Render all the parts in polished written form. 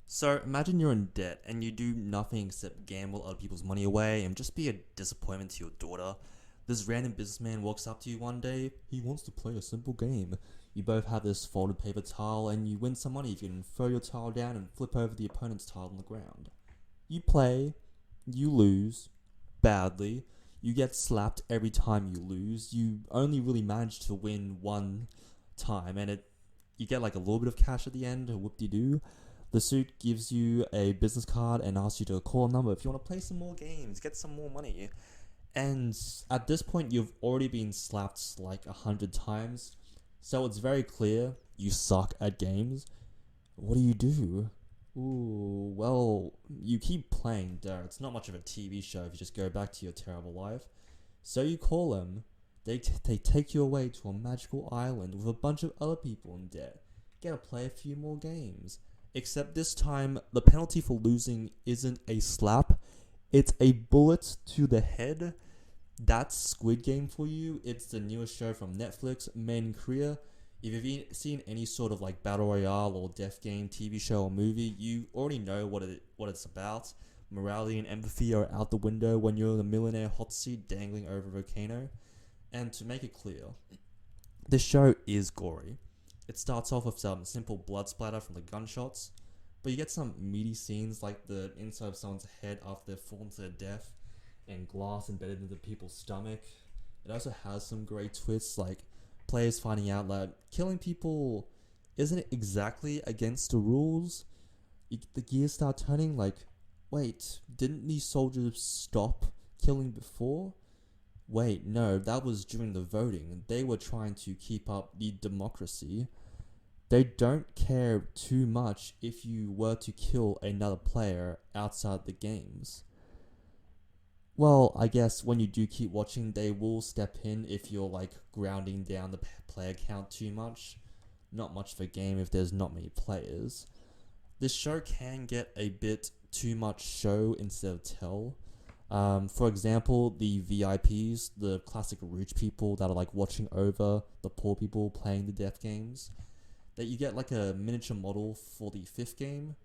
So imagine you're in debt and you do nothing except gamble other people's money away and just be a disappointment to your daughter. This random businessman walks up to you one day. He wants to play a simple game. You both have this folded paper tile and you win some money if you can throw your tile down and flip over the opponent's tile on the ground. You play, you lose, badly. You get slapped every time you lose. You only really manage to win one time and you get like a little bit of cash at the end, whoop-de-doo. The suit gives you a business card and asks you to call a number if you want to play some more games, get some more money. And at this point, you've already been slapped like 100 times, so it's very clear you suck at games. What do you do? Ooh, well, you keep playing there. It's not much of a TV show if you just go back to your terrible life. So you call them. They take you away to a magical island with a bunch of other people in debt. Get to play a few more games. Except this time, the penalty for losing isn't a slap, it's a bullet to the head. That's Squid Game for you. It's the newest show from Netflix, made in Korea. If you've seen any sort of like battle royale or death game TV show or movie, you already know what it's about. Morality and empathy are out the window when you're in a millionaire hot seat dangling over a volcano. And to make it clear, this show is gory. It starts off with some simple blood splatter from the gunshots, but you get some meaty scenes like the inside of someone's head after they've fallen to their death and glass embedded into people's stomach. It also has some great twists like players finding out that killing people isn't exactly against the rules. The gears start turning like, wait, didn't these soldiers stop killing before? Wait, no, that was during the voting. They were trying to keep up the democracy. They don't care too much if you were to kill another player outside the games. Well, I guess when you do keep watching, they will step in if you're like grounding down the player count too much. Not much of a game if there's not many players. This show can get a bit too much show instead of tell. For example, the VIPs, the classic rich people that are like watching over the poor people playing the death games, that you get like a miniature model for the fifth game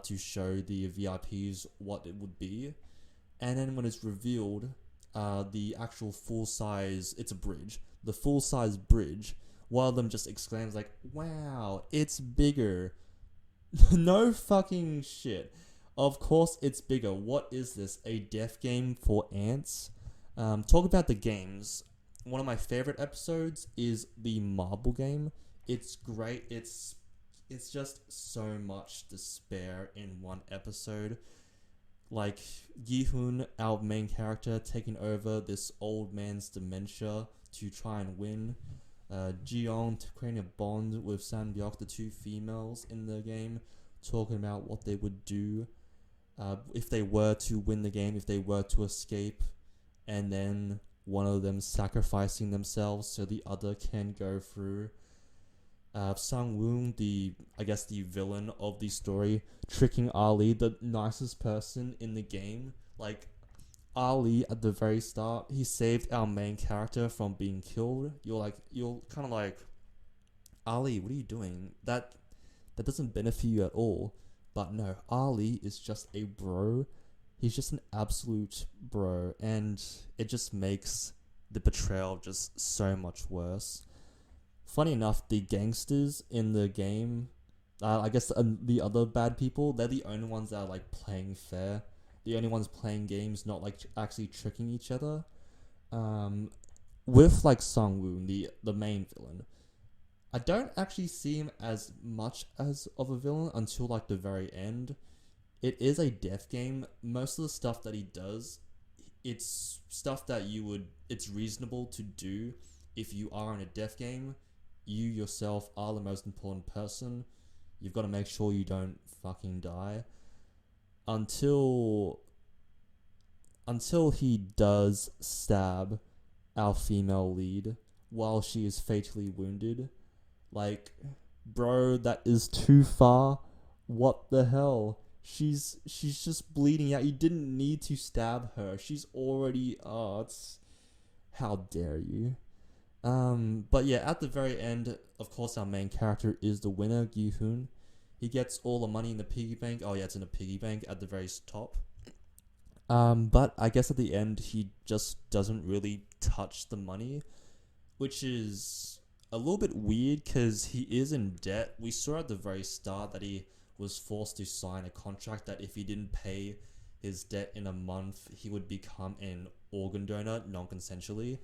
to show the VIPs what it would be. And then when it's revealed, the actual full size, it's a bridge, the full size bridge, one of them just exclaims like, wow, it's bigger. No fucking shit. Of course it's bigger. What is this? A death game for ants? Talk about the games. One of my favorite episodes is the marble game. It's great. It's just so much despair in one episode. Like Gi-hoon, our main character, taking over this old man's dementia to try and win. Ji-young creating a bond with San-byuk, the two females in the game, talking about what they would do if they were to win the game, if they were to escape, and then one of them sacrificing themselves so the other can go through. Sang-woon, the villain of the story, tricking Ali, the nicest person in the game. Like, Ali at the very start, he saved our main character from being killed. You're kind of like, Ali, what are you doing? That doesn't benefit you at all. But no, Ali is just a bro. He's just an absolute bro, and it just makes the betrayal just so much worse. Funny enough, the gangsters in the game, the other bad people, they're the only ones that are like playing fair. The only ones playing games, not like actually tricking each other. With like Sung-woon, the main villain, I don't actually see him as much as of a villain until like the very end. It is a death game. Most of the stuff that he does, it's stuff that it's reasonable to do if you are in a death game. You yourself are the most important person. You've got to make sure you don't fucking die. Until he does stab our female lead while she is fatally wounded. Like, bro, that is too far. What the hell? She's just bleeding out. You didn't need to stab her. She's already how dare you? But yeah, at the very end, of course, our main character is the winner, Gi-hoon. He gets all the money in the piggy bank. Oh yeah, it's in the piggy bank at the very top. But I guess at the end he just doesn't really touch the money, which is a little bit weird because he is in debt. We saw at the very start that he was forced to sign a contract that if he didn't pay his debt in a month, he would become an organ donor non-consensually.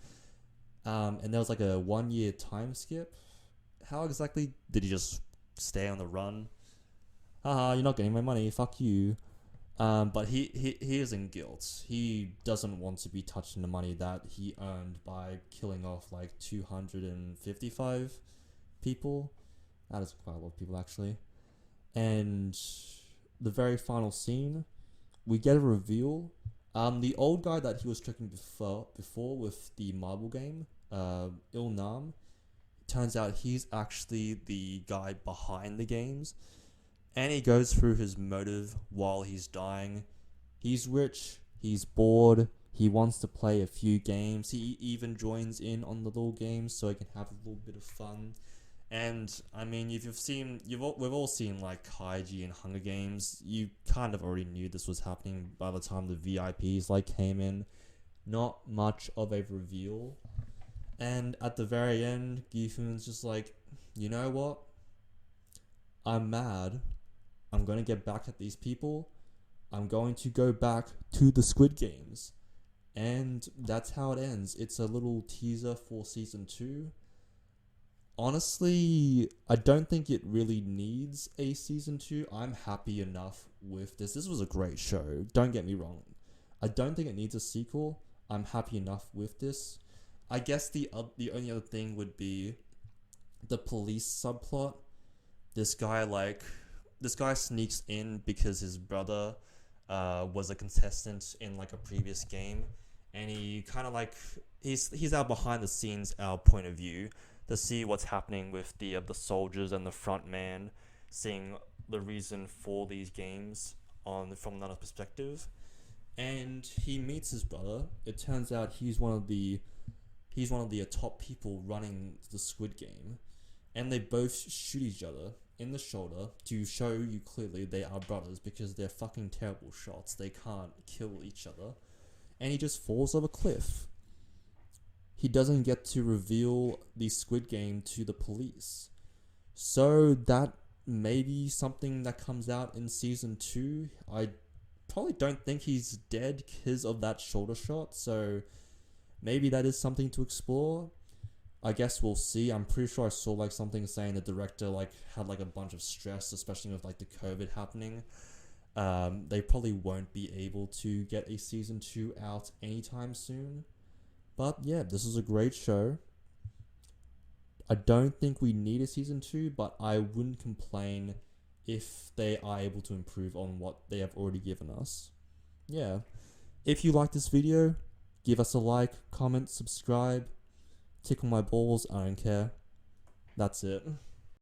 And there was like a 1 year time skip. How exactly did he just stay on the run? Haha, you're not getting my money, fuck you. But he is in guilt. He doesn't want to be touching the money that he earned by killing off like 255 people. That is quite a lot of people actually. And the very final scene, we get a reveal. The old guy that he was tricking before with the marble game, Il Nam, turns out he's actually the guy behind the games. And he goes through his motive while he's dying. He's rich, he's bored, he wants to play a few games. He even joins in on the little games so he can have a little bit of fun. And I mean, if we've all seen like Kaiji and Hunger Games. You kind of already knew this was happening by the time the VIPs like came in. Not much of a reveal. And at the very end, Gifun's just like, you know what? I'm mad. I'm going to get back at these people. I'm going to go back to the Squid Games. And that's how it ends. It's a little teaser for season 2. Honestly, I don't think it really needs a season 2. I'm happy enough with this. This was a great show. Don't get me wrong. I don't think it needs a sequel. I'm happy enough with this. I guess the only other thing would be the police subplot. This guy sneaks in because his brother was a contestant in like a previous game, and he kind of like he's our behind the scenes, our point of view to see what's happening with the soldiers and the front man, seeing the reason for these games from another perspective. And he meets his brother. It turns out he's one of the top people running the Squid Game, and they both shoot each other in the shoulder to show you clearly they are brothers because they're fucking terrible shots. They can't kill each other. And he just falls off a cliff. He doesn't get to reveal the Squid Game to the police. So that may be something that comes out in season 2. I probably don't think he's dead because of that shoulder shot. So maybe that is something to explore. I guess we'll see. I'm pretty sure I saw like something saying the director like had like a bunch of stress, especially with like the COVID happening. They probably won't be able to get a season 2 out anytime soon. But yeah, this is a great show. I don't think we need a season 2, but I wouldn't complain if they are able to improve on what they have already given us. Yeah. If you like this video, give us a like, comment, subscribe. Tickle my balls, I don't care. That's it.